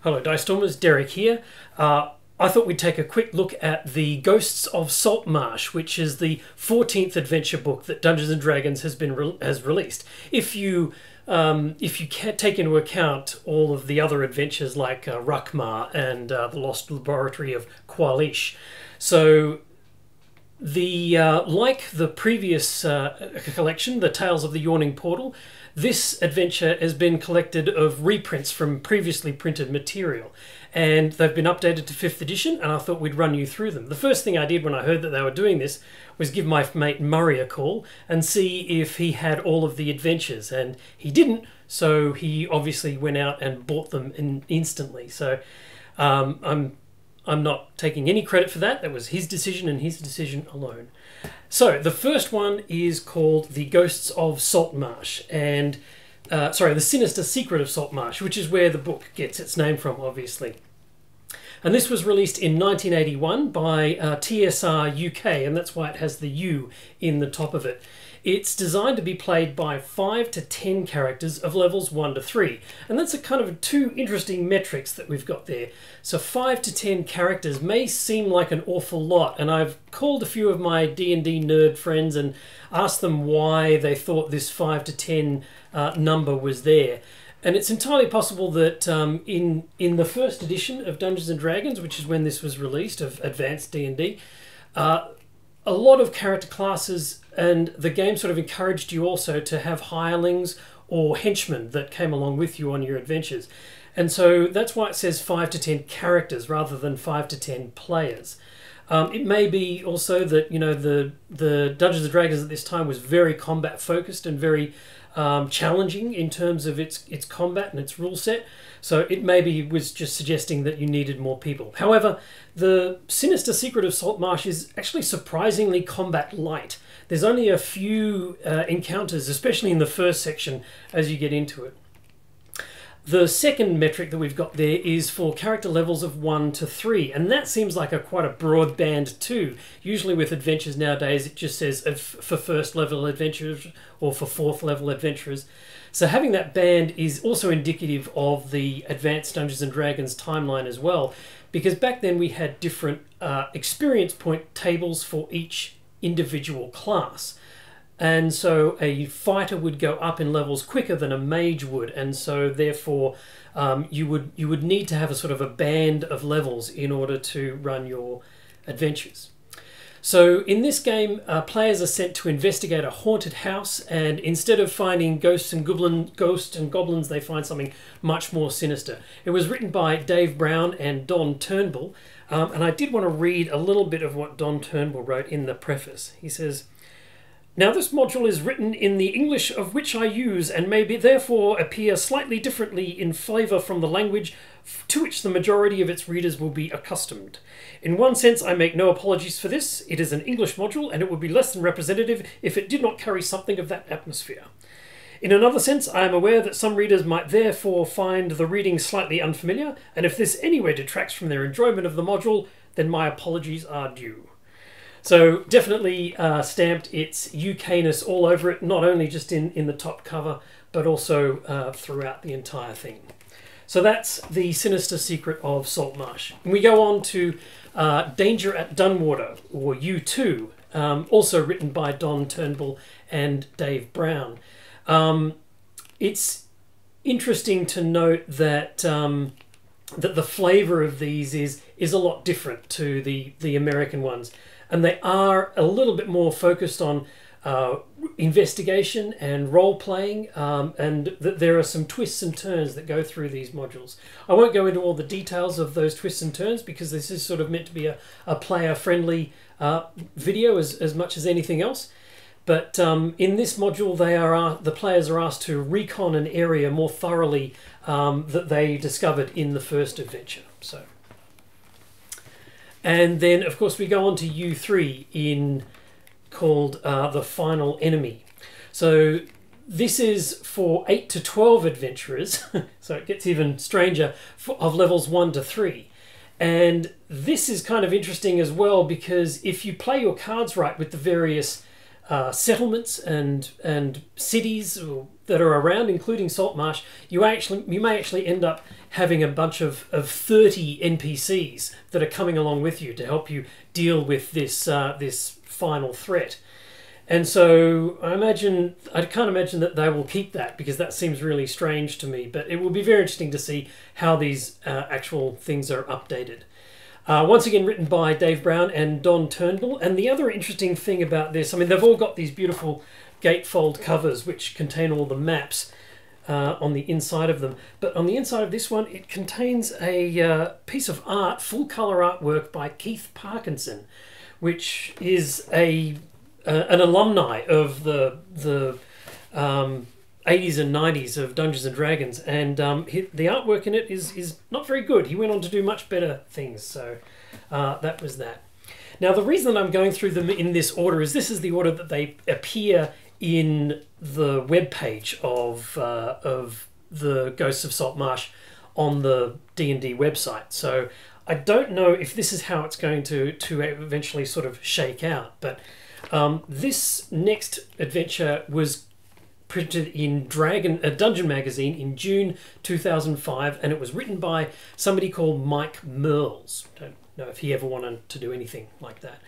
Hello Dice Stormers, Derek here. I thought we'd take a quick look at the Ghosts of Saltmarsh, which is the 14th adventure book that Dungeons and Dragons has released. If you can take into account all of the other adventures like Rukmar and the Lost Laboratory of Qualish. So like the previous collection, The Tales of the Yawning Portal, this adventure has been collected of reprints from previously printed material, and they've been updated to 5th edition, and I thought we'd run you through them. The first thing I did when I heard that they were doing this was give my mate Murray a call and see if he had all of the adventures, and he didn't, so he obviously went out and bought them instantly. So I'm not taking any credit for that. That was his decision and his decision alone. So the first one is called The Ghosts of Saltmarsh, and The Sinister Secret of Saltmarsh, which is where the book gets its name from, obviously. And this was released in 1981 by TSR UK, and that's why it has the U in the top of it. It's designed to be played by 5 to 10 characters of levels 1 to 3. And that's a kind of two interesting metrics that we've got there. So 5 to 10 characters may seem like an awful lot. And I've called a few of my D&D nerd friends and asked them why they thought this 5 to 10 number was there. And it's entirely possible that in the first edition of Dungeons and Dragons, which is when this was released, of Advanced D&D, a lot of character classes, and the game sort of encouraged you also to have hirelings or henchmen that came along with you on your adventures. And so that's why it says 5 to 10 characters rather than 5 to 10 players. It may be also that, you know, the Dungeons and Dragons at this time was very combat focused and very challenging in terms of its combat and its rule set. So it maybe was just suggesting that you needed more people. However, the Sinister Secret of Saltmarsh is actually surprisingly combat light. There's only a few encounters, especially in the first section, as you get into it. The second metric that we've got there is for character levels of 1 to 3, and that seems like quite a broad band too. Usually with adventures nowadays it just says for first level adventurers or for 4th level adventurers. So having that band is also indicative of the Advanced Dungeons and Dragons timeline as well, because back then we had different experience point tables for each individual class. And so a fighter would go up in levels quicker than a mage would, and so therefore you would need to have a sort of a band of levels in order to run your adventures. So in this game, players are sent to investigate a haunted house, and instead of finding ghosts and goblins, they find something much more sinister. It was written by Dave Brown and Don Turnbull, and I did want to read a little bit of what Don Turnbull wrote in the preface. He says, "Now this module is written in the English of which I use, and may therefore appear slightly differently in flavour from the language to which the majority of its readers will be accustomed. In one sense I make no apologies for this. It is an English module, and it would be less than representative if it did not carry something of that atmosphere. In another sense, I am aware that some readers might therefore find the reading slightly unfamiliar, and if this anyway detracts from their enjoyment of the module, then my apologies are due." So definitely stamped its UK-ness all over it, not only just in the top cover, but also throughout the entire thing. So that's The Sinister Secret of Saltmarsh. And we go on to Danger at Dunwater, or U2, also written by Don Turnbull and Dave Brown. It's interesting to note that that the flavour of these is a lot different to the American ones. And they are a little bit more focused on investigation and role-playing, and that there are some twists and turns that go through these modules. I won't go into all the details of those twists and turns because this is sort of meant to be a player-friendly video as much as anything else. But in this module, the players are asked to recon an area more thoroughly that they discovered in the first adventure. So. And then, of course, we go on to U3 called The Final Enemy. So this is for 8 to 12 adventurers, so it gets even stranger, of levels 1 to 3. And this is kind of interesting as well, because if you play your cards right with the various settlements and cities that are around, including Saltmarsh, you may actually end up having a bunch of 30 NPCs that are coming along with you to help you deal with this final threat. And so I can't imagine that they will keep that, because that seems really strange to me. But it will be very interesting to see how these actual things are updated. Once again, written by Dave Brown and Don Turnbull. And the other interesting thing about this, I mean, they've all got these beautiful gatefold covers which contain all the maps on the inside of them. But on the inside of this one, it contains a piece of art, full colour artwork by Keith Parkinson, which is an alumni of the 80s and 90s of Dungeons and Dragons, and the artwork in it is not very good. He went on to do much better things, so that was that. Now, the reason that I'm going through them in this order is this is the order that they appear in the webpage of the Ghosts of Saltmarsh on the D&D website. So I don't know if this is how it's going to eventually sort of shake out, but this next adventure was printed in Dungeon Magazine in June 2005, and it was written by somebody called Mike Merles. Don't know if he ever wanted to do anything like that,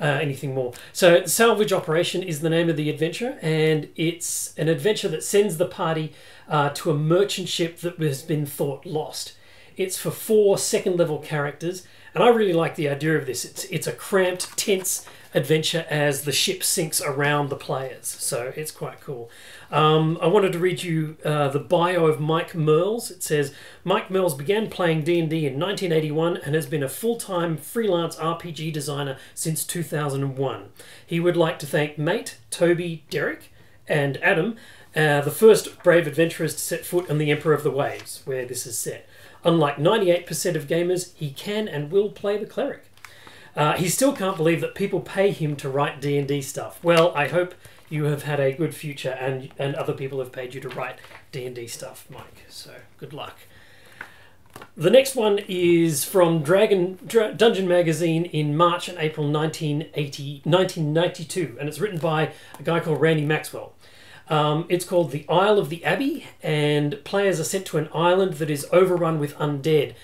anything more. So Salvage Operation is the name of the adventure, and it's an adventure that sends the party to a merchant ship that has been thought lost. It's for 4 second-level characters, and I really like the idea of this. It's a cramped, tense adventure as the ship sinks around the players, so it's quite cool. I wanted to read you the bio of Mike Merles. It says, Mike Merles began playing D&D in 1981 and has been a full-time freelance RPG designer since 2001. He would like to thank mate Toby, Derek, and Adam, the first brave adventurers to set foot on the Emperor of the Waves, where this is set. Unlike 98% of gamers, he can and will play the cleric. He still can't believe that people pay him to write D&D stuff. Well, I hope you have had a good future and other people have paid you to write D&D stuff, Mike. So, good luck. The next one is from Dungeon Magazine in March and April 1992, and it's written by a guy called Randy Maxwell. It's called The Isle of the Abbey, and players are sent to an island that is overrun with undead,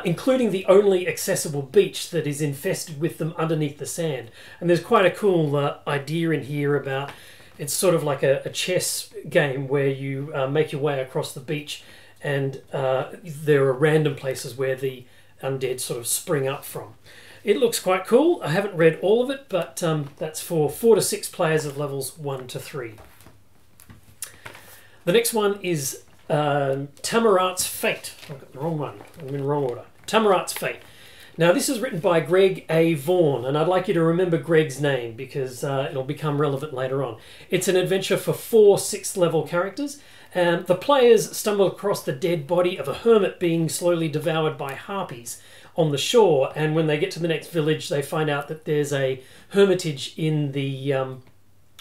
including the only accessible beach that is infested with them underneath the sand. And there's quite a cool idea in here about, it's sort of like a chess game where you make your way across the beach, and there are random places where the undead sort of spring up from. It looks quite cool. I haven't read all of it, but that's for 4 to 6 players of levels 1 to 3. The next one is Tamarat's Fate. I've got the wrong one. I'm in wrong order. Tamarat's Fate. Now, this is written by Greg A. Vaughan, and I'd like you to remember Greg's name because it'll become relevant later on. It's an adventure for 4 6th-level characters. The players stumble across the dead body of a hermit being slowly devoured by harpies on the shore, and when they get to the next village, they find out that there's a hermitage in the on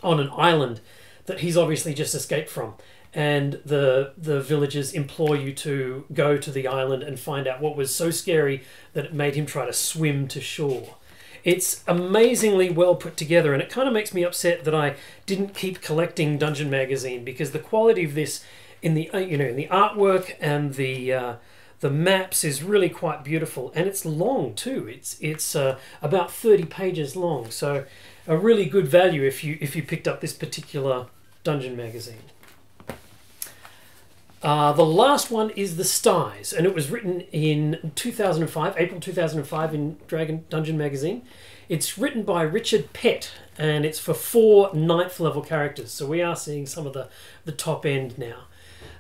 an island that he's obviously just escaped from. And the villagers implore you to go to the island and find out what was so scary that it made him try to swim to shore. It's amazingly well put together, and it kind of makes me upset that I didn't keep collecting Dungeon Magazine, because the quality of this in the in the artwork and the maps is really quite beautiful, and it's long too. It's about 30 pages long, so a really good value if you picked up this particular Dungeon Magazine. The last one is The Styes, and it was written in 2005, April 2005 in Dungeon Magazine. It's written by Richard Pett, and it's for 4 9th-level characters, so we are seeing some of the top end now.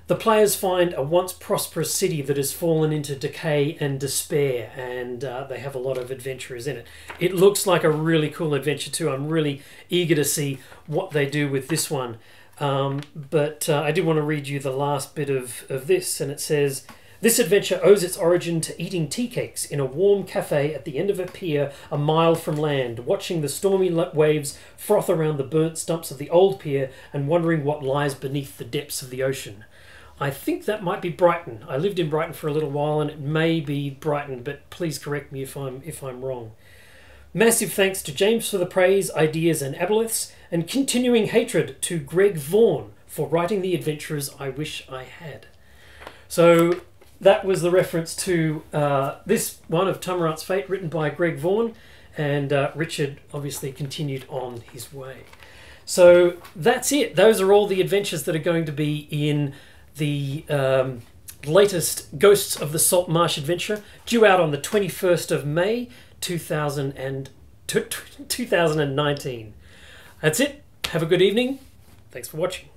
The players find a once prosperous city that has fallen into decay and despair, and they have a lot of adventurers in it. It looks like a really cool adventure too. I'm really eager to see what they do with this one. But I did want to read you the last bit of this, and it says, this adventure owes its origin to eating tea cakes in a warm cafe at the end of a pier a mile from land, watching the stormy waves froth around the burnt stumps of the old pier and wondering what lies beneath the depths of the ocean. I think that might be Brighton. I lived in Brighton for a little while, and it may be Brighton, but please correct me if I'm wrong. Massive thanks to James for the praise, ideas and aboleths, and continuing hatred to Greg Vaughan for writing the adventurers I wish I had. So that was the reference to this one of Tumurant's Fate, written by Greg Vaughan, and Richard obviously continued on his way. So that's it. Those are all the adventures that are going to be in the latest Ghosts of the Saltmarsh adventure, due out on the 21st of May 2019. That's it. Have a good evening. Thanks for watching.